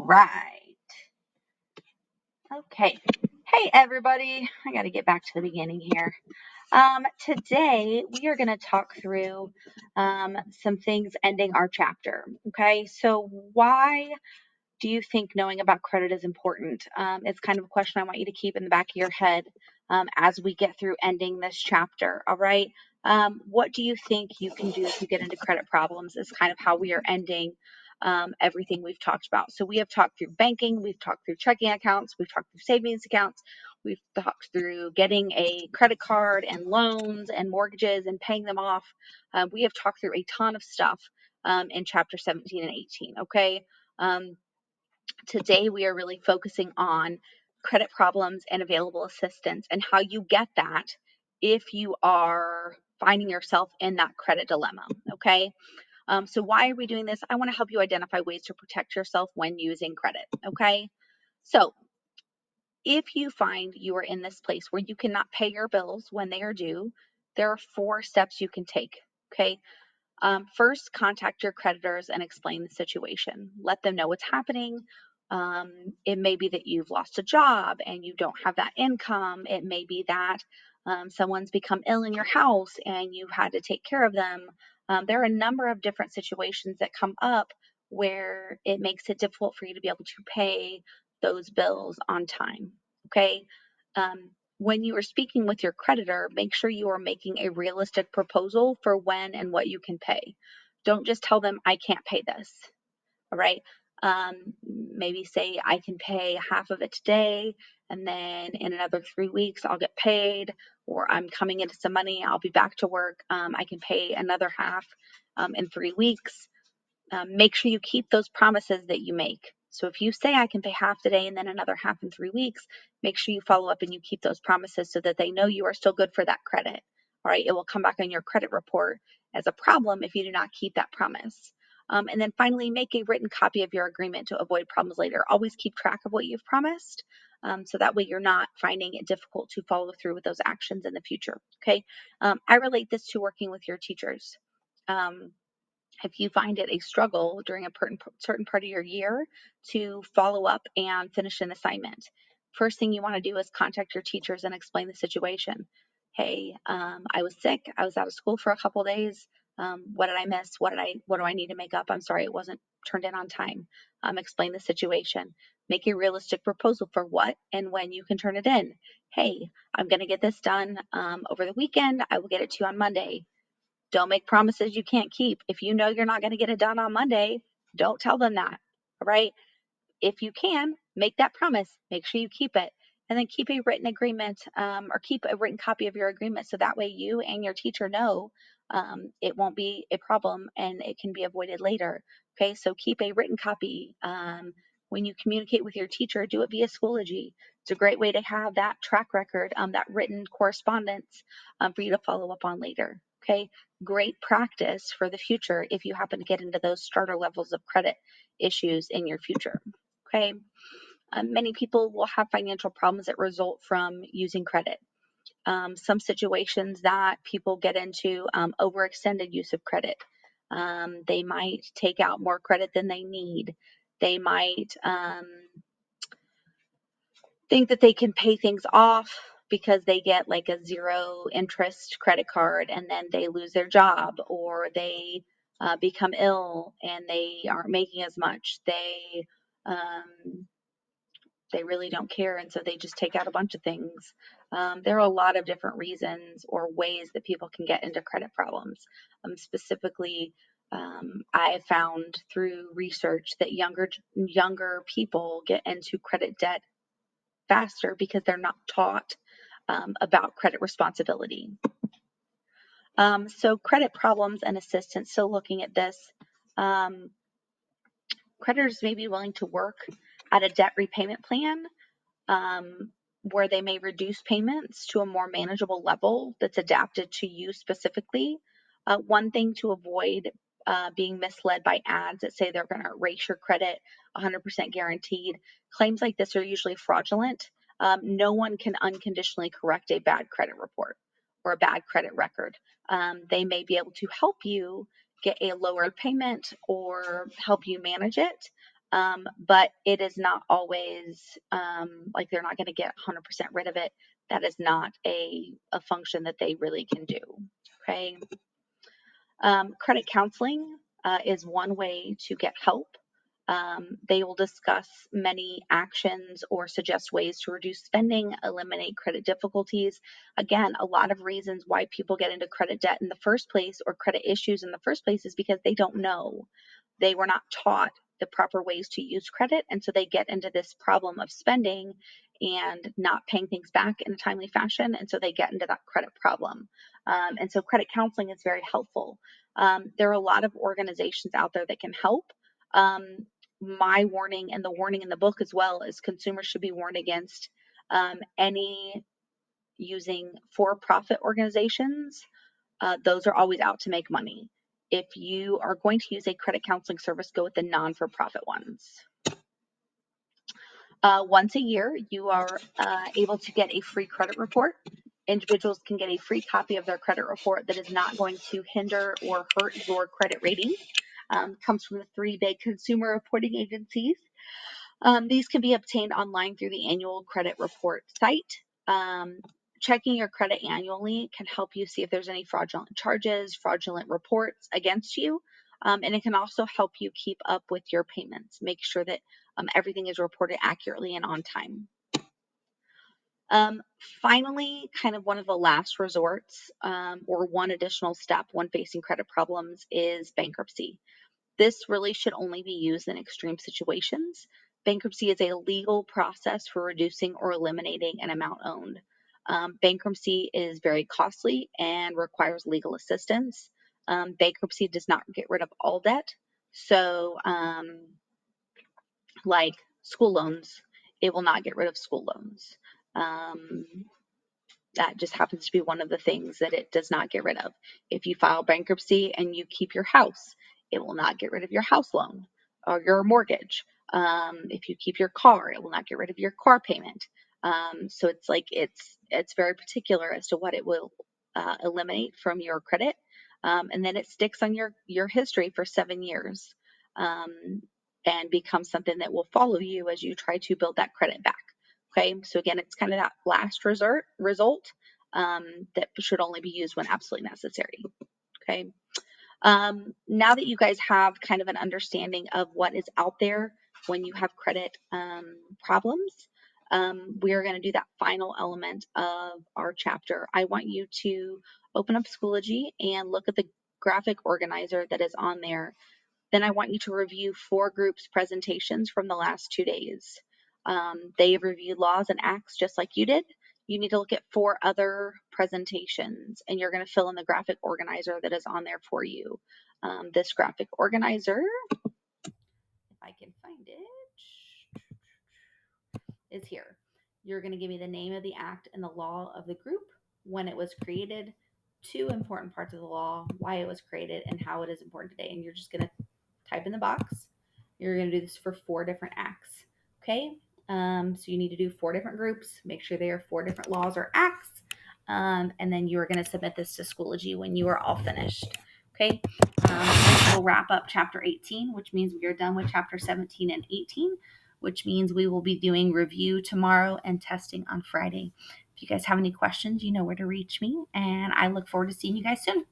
right. Okay. Hey, everybody. I got to get back to the beginning here. Today, we are going to talk through some things ending our chapter. Okay. So, why do you think knowing about credit is important? It's kind of a question I want you to keep in the back of your head as we get through ending this chapter. All right. What do you think you can do if you get into credit problems? Is kind of how we are ending everything we've talked about. So we have talked through banking, we've talked through checking accounts, we've talked through savings accounts, we've talked through getting a credit card and loans and mortgages and paying them off. We have talked through a ton of stuff in chapter 17 and 18. Okay. Um, Today, we are really focusing on credit problems and available assistance and how you get that if you are finding yourself in that credit dilemma. Okay. So, why are we doing this? I want to help you identify ways to protect yourself when using credit. Okay. So, if you find you are in this place where you cannot pay your bills when they are due, there are 4 steps you can take. Okay. First, contact your creditors and explain the situation. Let them know what's happening. It may be that you've lost a job and you don't have that income. It may be that someone's become ill in your house and you've had to take care of them. There are a number of different situations that come up where it makes it difficult for you to be able to pay those bills on time. Okay. When you are speaking with your creditor, make sure you are making a realistic proposal for when and what you can pay. Don't just tell them, I can't pay this. All right. Maybe say, I can pay half of it today, and then in another 3 weeks, I'll get paid, or I'm coming into some money, I'll be back to work. I can pay another half in 3 weeks. Make sure you keep those promises that you make. So if you say I can pay half today and then another half in 3 weeks, make sure you follow up and you keep those promises so that they know you are still good for that credit. All right, it will come back on your credit report as a problem if you do not keep that promise. And then finally, make a written copy of your agreement to avoid problems later. Always keep track of what you've promised, so that way you're not finding it difficult to follow through with those actions in the future. Okay, I relate this to working with your teachers. Um, if you find it a struggle during a certain part of your year to follow up and finish an assignment, first thing you want to do is contact your teachers and explain the situation. Hey, I was sick. I was out of school for a couple days. What did I miss? What do I need to make up? I'm sorry it wasn't turned in on time. Explain the situation. Make a realistic proposal for what and when you can turn it in. Hey, I'm going to get this done over the weekend. I will get it to you on Monday. Don't make promises you can't keep. If you know you're not going to get it done on Monday, don't tell them that. All right. If you can, make that promise. Make sure you keep it. And then keep a written agreement, or keep a written copy of your agreement so that way you and your teacher know it won't be a problem and it can be avoided later. Okay. So keep a written copy. When you communicate with your teacher, do it via Schoology. It's a great way to have that track record, that written correspondence for you to follow up on later. Okay. Great practice for the future if you happen to get into those starter levels of credit issues in your future. Okay. Many people will have financial problems that result from using credit. Some situations that people get into, overextended use of credit. They might take out more credit than they need. They might think that they can pay things off because they get like a 0 interest credit card and then they lose their job, or they become ill and they aren't making as much. They really don't care, and so they just take out a bunch of things. There are a lot of different reasons or ways that people can get into credit problems. Specifically, I have found through research that younger people get into credit debt faster because they're not taught about credit responsibility. So credit problems and assistance. So looking at this, um, creditors may be willing to work at a debt repayment plan, um, where they may reduce payments to a more manageable level that's adapted to you specifically. One thing to avoid being misled by ads that say they're going to erase your credit 100% guaranteed. Claims like this are usually fraudulent. No one can unconditionally correct a bad credit report or a bad credit record. They may be able to help you get a lower payment or help you manage it, But it is not always like they're not going to get 100% rid of it. That is not a function that they really can do. Okay. Credit counseling is one way to get help. They will discuss many actions or suggest ways to reduce spending, eliminate credit difficulties. Again, a lot of reasons why people get into credit debt in the first place or credit issues in the first place is because they don't know. They were not taught the proper ways to use credit, and so they get into this problem of spending and not paying things back in a timely fashion, and so they get into that credit problem. And so credit counseling is very helpful. There are a lot of organizations out there that can help. My warning and the warning in the book as well is consumers should be warned against any using for-profit organizations. Those are always out to make money. If you are going to use a credit counseling service, go with the non-for-profit ones. Once a year, you are able to get a free credit report. Individuals can get a free copy of their credit report that is not going to hinder or hurt your credit rating. Comes from the three big consumer reporting agencies. These can be obtained online through the annual credit report site. Checking your credit annually can help you see if there's any fraudulent charges, fraudulent reports against you. And it can also help you keep up with your payments. Make sure that everything is reported accurately and on time. Finally, kind of one of the last resorts or one additional step when facing credit problems is bankruptcy. This really should only be used in extreme situations. Bankruptcy is a legal process for reducing or eliminating an amount owed. Bankruptcy is very costly and requires legal assistance. Bankruptcy does not get rid of all debt. So, like school loans, it will not get rid of school loans. Um, that just happens to be one of the things that it does not get rid of. If you file bankruptcy and you keep your house, it will not get rid of your house loan or your mortgage. If you keep your car, it will not get rid of your car payment. So it's like it's very particular as to what it will eliminate from your credit, and then it sticks on your history for 7 years, and becomes something that will follow you as you try to build that credit back. Okay, so again, it's kind of that last result that should only be used when absolutely necessary. Okay, now that you guys have kind of an understanding of what is out there when you have credit problems, we are going to do that final element of our chapter. I want you to open up Schoology and look at the graphic organizer that is on there. Then I want you to review 4 groups' presentations from the last 2 days. They have reviewed laws and acts just like you did. You need to look at 4 other presentations, and you're going to fill in the graphic organizer that is on there for you. This graphic organizer, if I can find it, is here. You're going to give me the name of the act and the law of the group, when it was created, 2 important parts of the law, why it was created, and how it is important today. And you're just going to type in the box. You're going to do this for 4 different acts. Okay. So you need to do 4 different groups. Make sure they are 4 different laws or acts. And then you are going to submit this to Schoology when you are all finished. Okay. This will wrap up chapter 18, which means we are done with chapter 17 and 18, which means we will be doing review tomorrow and testing on Friday. If you guys have any questions, you know where to reach me, and I look forward to seeing you guys soon.